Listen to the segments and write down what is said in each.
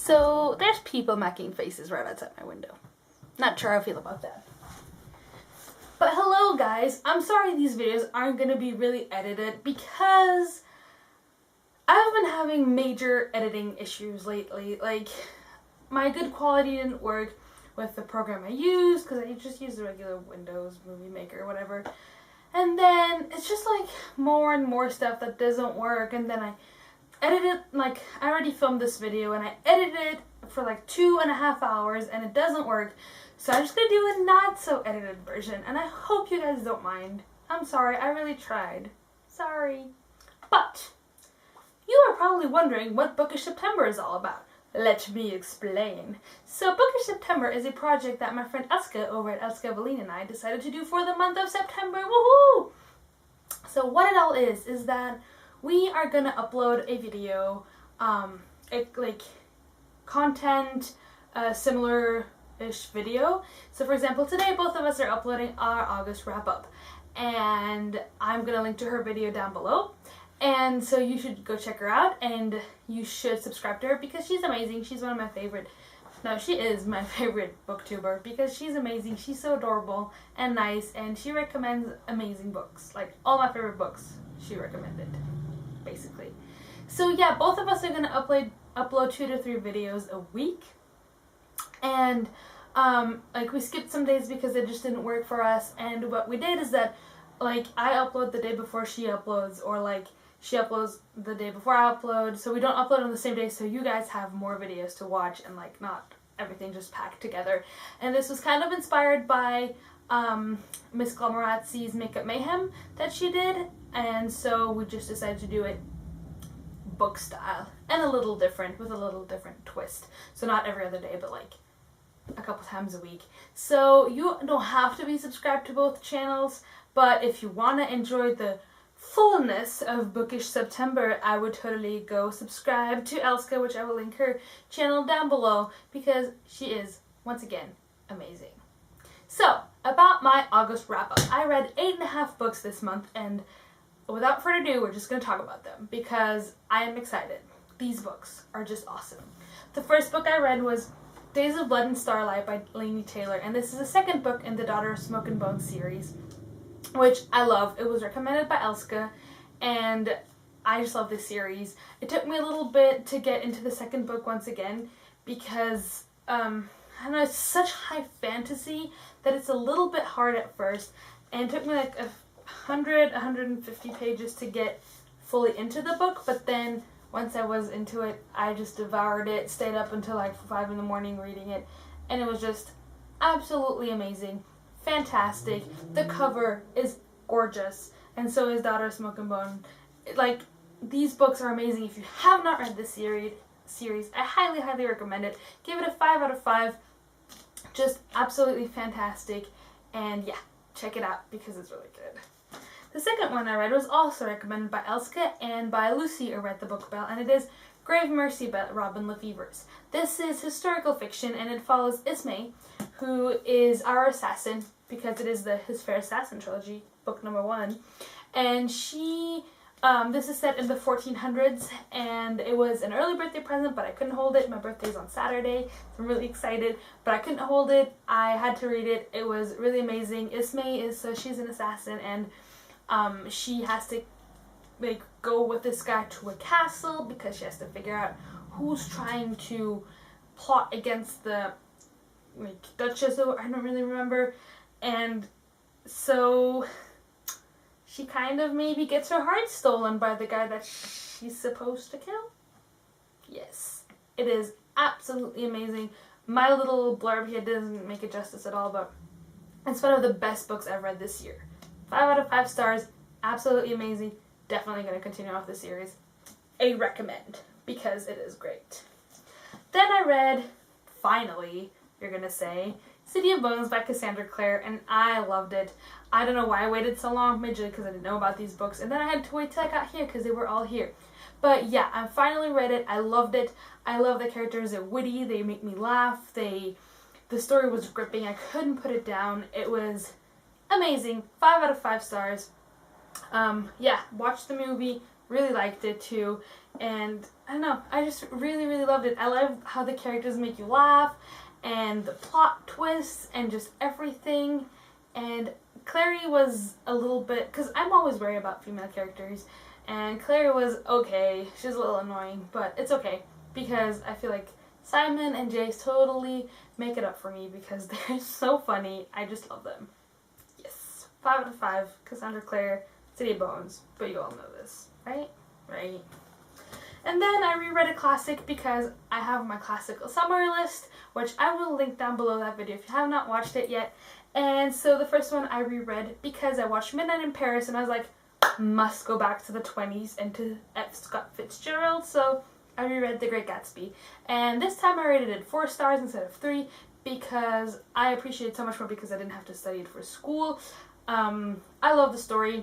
So there's people making faces right outside my window. Not sure how I feel about that. But hello guys, I'm sorry these videos aren't going to be really edited because I've been having major editing issues lately. Like, my good quality didn't work with the program I use because I just use the regular Windows Movie Maker or whatever. And then it's just like more and more stuff that doesn't work, and then I edit it, like I already filmed this video and I edited it for like 2.5 hours and it doesn't work. So I'm just gonna do a not so edited version, and I hope you guys don't mind. I'm sorry, I really tried. Sorry. But you are probably wondering what Bookish September is all about. Let me explain. So Bookish September is a project that my friend Elske over at Elske and I decided to do for the month of September. Woohoo! So what it all is that we are gonna upload a video, like content, similar-ish video. So for example, today both of us are uploading our August wrap-up, and I'm gonna link to her video down below. And so you should go check her out, and you should subscribe to her because she's amazing. She's one of my favorite, no, she is my favorite booktuber because she's amazing. She's so adorable and nice, and she recommends amazing books. Like, all my favorite books she recommended, basically. So yeah, both of us are going to upload 2 to 3 videos a week. And like, we skipped some days because it just didn't work for us. And what we did is that, like, I upload the day before she uploads, or like she uploads the day before I upload, so we don't upload on the same day, so you guys have more videos to watch and like not everything just packed together. And this was kind of inspired by Miss Glamorazzi's Makeup Mayhem that she did, and so we just decided to do it book style and a little different, with a little different twist. So not every other day, but like a couple times a week. So you don't have to be subscribed to both channels, but if you want to enjoy the fullness of Bookish September, I would totally go subscribe to Elske, which I will link her channel down below because she is, once again, amazing. So, about my August wrap-up. I read 8.5 books this month, and without further ado, we're just going to talk about them because I am excited. These books are just awesome. The first book I read was Days of Blood and Starlight by Laini Taylor, and this is the second book in the Daughter of Smoke and Bone series, which I love. It was recommended by Elske, and I just love this series. It took me a little bit to get into the second book once again because, I don't know, it's such high fantasy that it's a little bit hard at first, and it took me like 150 pages to get fully into the book, but then once I was into it, I just devoured it, stayed up until like 5 in the morning reading it, and it was just absolutely amazing. Fantastic. The cover is gorgeous, and so is Daughter of Smoke and Bone. Like, these books are amazing. If you have not read this series, I highly recommend it. Give it a 5 out of 5. Just absolutely fantastic, and yeah, check it out because it's really good. The second one I read was also recommended by Elske and by Lucy over at the Book Bell, and it is Grave Mercy by Robin Lefevers. This is historical fiction, and it follows Ismay, who is our assassin, because it is the His Fair Assassin trilogy, book number 1. And she, this is set in the 1400s, and it was an early birthday present, but I couldn't hold it. My birthday's on Saturday, so I'm really excited, but I couldn't hold it. I had to read it. It was really amazing. Ismay is, so she's an assassin, and she has to like go with this guy to a castle because she has to figure out who's trying to plot against the like Duchess, or I don't really remember, and so she kind of maybe gets her heart stolen by the guy that she's supposed to kill. Yes, it is absolutely amazing. My little blurb here doesn't make it justice at all, but it's one of the best books I've read this year. 5 out of 5 stars, absolutely amazing. Definitely going to continue off the series. A recommend, because it is great. Then I read, finally, you're going to say, City of Bones by Cassandra Clare, and I loved it. I don't know why I waited so long, majorly because I didn't know about these books, and then I had to wait till I got here because they were all here. But yeah, I finally read it. I loved it. I love the characters. They're witty. They make me laugh. The story was gripping. I couldn't put it down. It was amazing. 5 out of 5 stars. Yeah, watch the movie, really liked it too. And I don't know, I just really, really loved it. I love how the characters make you laugh, and the plot twists, and just everything. And Clary was a little bit, because I'm always worried about female characters, and Clary was okay. She's a little annoying, but it's okay, because I feel like Simon and Jace totally make it up for me, because they're so funny. I just love them. Yes. 5 out of 5. Cassandra Clare, City of Bones. But you all know this, right? Right. And then I reread a classic because I have my classical summer list, which I will link down below that video if you have not watched it yet. And so the first one I reread because I watched Midnight in Paris and I was like, must go back to the 20s and to F. Scott Fitzgerald. So I reread The Great Gatsby. And this time I rated it 4 stars instead of 3 because I appreciate it so much more because I didn't have to study it for school. I love the story.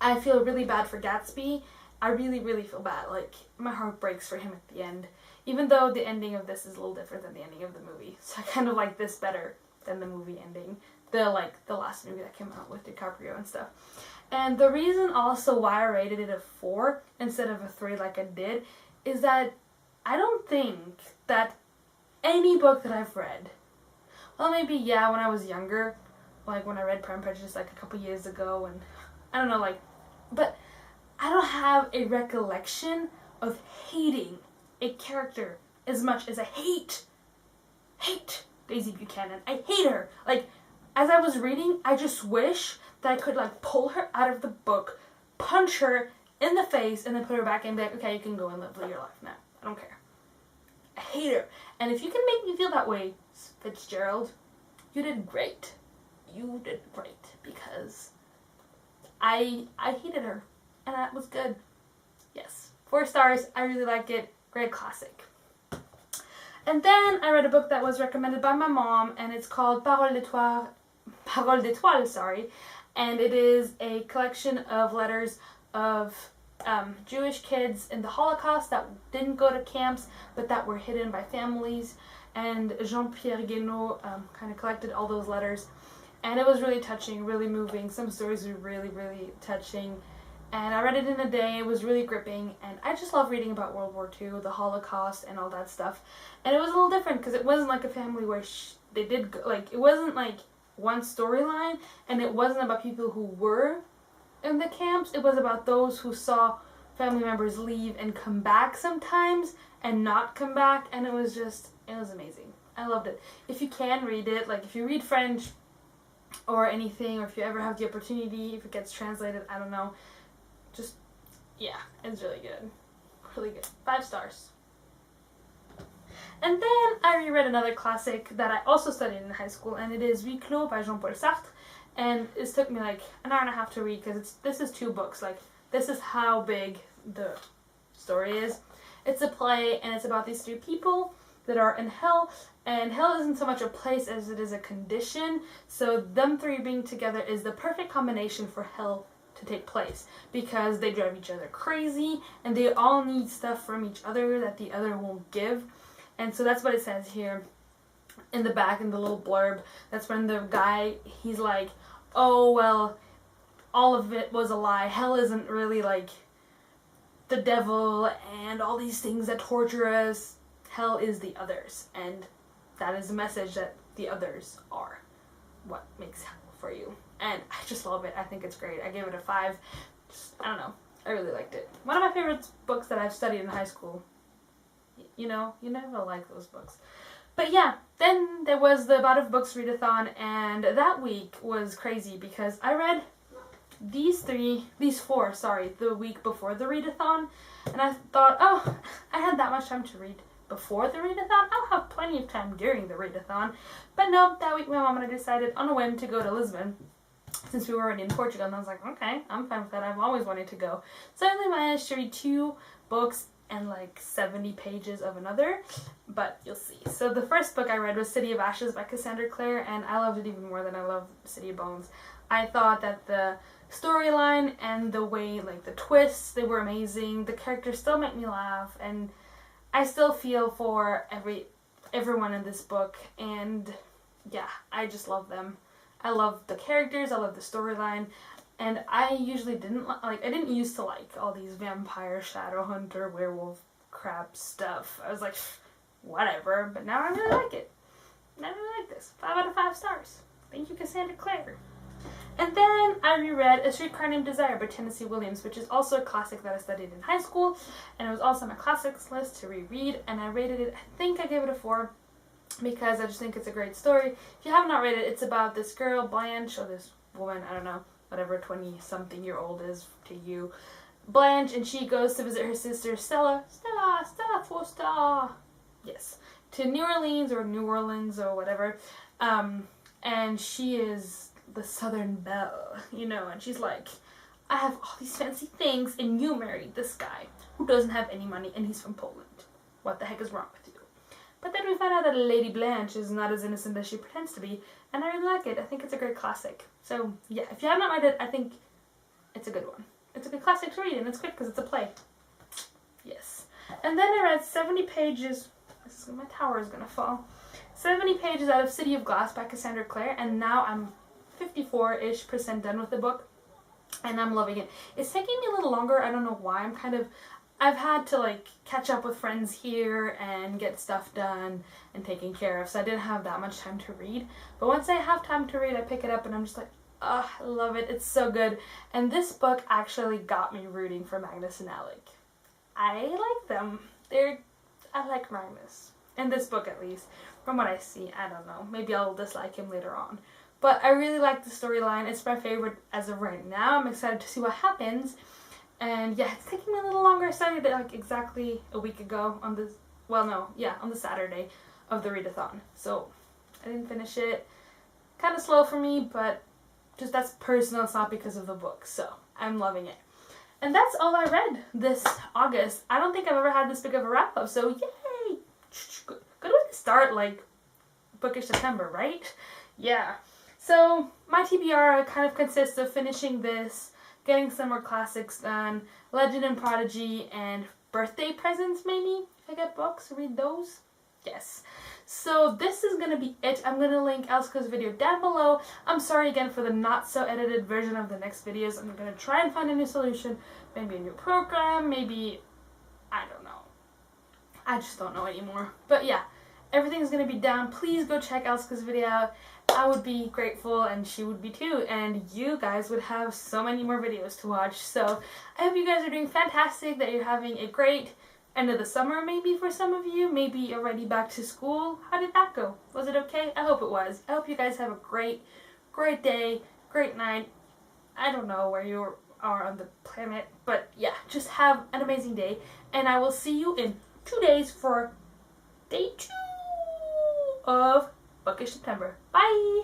I feel really bad for Gatsby. I really, really feel bad. Like, my heart breaks for him at the end. Even though the ending of this is a little different than the ending of the movie. So I kind of like this better than the movie ending. The last movie that came out with DiCaprio and stuff. And the reason also why I rated it a 4 instead of a 3 like I did is that I don't think that any book that I've read, well, maybe, yeah, when I was younger, like when I read Pride and Prejudice like a couple years ago, and I don't know, like, but I don't have a recollection of hating a character as much as I hate Daisy Buchanan. I hate her. Like, as I was reading, I just wish that I could, like, pull her out of the book, punch her in the face, and then put her back in and be like, okay, you can go and live your life now. I don't care. I hate her. And if you can make me feel that way, Fitzgerald, you did great. You did great, because I hated her, and that was good. Yes. 4 stars. I really like it. Great classic. And then I read a book that was recommended by my mom, and it's called Parole d'Étoile, sorry. And it is a collection of letters of Jewish kids in the Holocaust that didn't go to camps, but that were hidden by families. And Jean-Pierre Guénaud kind of collected all those letters. And it was really touching, really moving. Some stories were really, really touching. And I read it in a day. It was really gripping. And I just love reading about World War II, the Holocaust, and all that stuff. And it was a little different because it wasn't like a family where they did, like, it wasn't like one storyline. And it wasn't about people who were in the camps. It was about those who saw family members leave and come back sometimes and not come back. And it was amazing. I loved it. If you can read it, like if you read French or anything, or if you ever have the opportunity, if it gets translated, I don't know, just, yeah, it's really good. Really good. 5 stars. And then I reread another classic that I also studied in high school, and it is Huis Clos by Jean-Paul Sartre. And it took me like an hour and a half to read because this is 2 books. Like, this is how big the story is. It's a play, and it's about these 3 people that are in hell, and hell isn't so much a place as it is a condition. So them 3 being together is the perfect combination for hell to take place, because they drive each other crazy and they all need stuff from each other that the other won't give. And so that's what it says here in the back in the little blurb. That's when the guy, he's like, oh well, all of it was a lie. Hell isn't really like the devil and all these things that torture us. Hell is the others, and that is the message that the others are what makes hell for you. And I just love it. I think it's great. I gave it a 5. I don't know. I really liked it. One of my favorite books that I've studied in high school. You know, you never like those books. But yeah, then there was the About of Books readathon, and that week was crazy because I read these 4, the week before the readathon, and I thought, oh, I had that much time to read before the readathon. I'll have plenty of time during the readathon. But no, that week my mom and I decided on a whim to go to Lisbon, since we were already in Portugal, and I was like, okay, I'm fine with that. I've always wanted to go. So I only managed to read 2 books and like 70 pages of another, but you'll see. So the first book I read was City of Ashes by Cassandra Clare, and I loved it even more than I love City of Bones. I thought that the storyline and the way, like the twists, they were amazing. The characters still make me laugh, and I still feel for everyone in this book, and yeah, I just love them. I love the characters, I love the storyline. And I usually didn't I didn't used to like all these vampire, shadow hunter, werewolf crap stuff. I was like, whatever, but now I really like it. I really like this. 5 out of 5 stars. Thank you, Cassandra Clare. And then I reread A Streetcar Named Desire by Tennessee Williams, which is also a classic that I studied in high school, and it was also on my classics list to reread, and I rated it, I think I gave it a 4, because I just think it's a great story. If you have not read it, it's about this girl, Blanche, or this woman, I don't know, whatever 20-something-year-old is to you, Blanche, and she goes to visit her sister, Stella Foster, yes, to New Orleans or whatever, and she is the Southern Belle, you know, and she's like, I have all these fancy things, and you married this guy who doesn't have any money, and he's from Poland. What the heck is wrong with you? But then we find out that Lady Blanche is not as innocent as she pretends to be, and I really like it. I think it's a great classic. So, yeah, if you have not read it, I think it's a good one. It's a good classic to read, and it's good because it's a play. Yes. And then I read 70 pages, my tower is gonna fall, 70 pages out of City of Glass by Cassandra Clare, and now I'm 54-ish% done with the book, and I'm loving it. It's taking me a little longer. I don't know why. I've had to like catch up with friends here and get stuff done and taken care of, so I didn't have that much time to read. But once I have time to read, I pick it up and I'm just like, oh, I love it. It's so good. And this book actually got me rooting for Magnus and Alec. I like them. I like Magnus. In this book, at least. From what I see, I don't know. Maybe I'll dislike him later on. But I really like the storyline. It's my favorite as of right now. I'm excited to see what happens. And yeah, it's taking me a little longer. I started it like exactly a week ago on the, on the Saturday of the readathon. So I didn't finish it. Kind of slow for me, but just that's personal. It's not because of the book. So I'm loving it. And that's all I read this August. I don't think I've ever had this big of a wrap up. So yay! Good way to start like Bookish September, right? Yeah. So my TBR kind of consists of finishing this, getting some more classics done, Legend and Prodigy, and birthday presents maybe, if I get books, read those. Yes. So this is going to be it. I'm going to link Elske's video down below. I'm sorry again for the not so edited version of the next videos. I'm going to try and find a new solution, maybe a new program, maybe, I don't know. I just don't know anymore. But yeah, everything's going to be down. Please go check Elske's video out. I would be grateful, and she would be too, and you guys would have so many more videos to watch. So I hope you guys are doing fantastic, that you're having a great end of the summer maybe for some of you, maybe already back to school. How did that go? Was it okay? I hope it was. I hope you guys have a great day, great night. I don't know where you are on the planet, but yeah, just have an amazing day, and I will see you in 2 days for day 2 of Bookish September. Bye!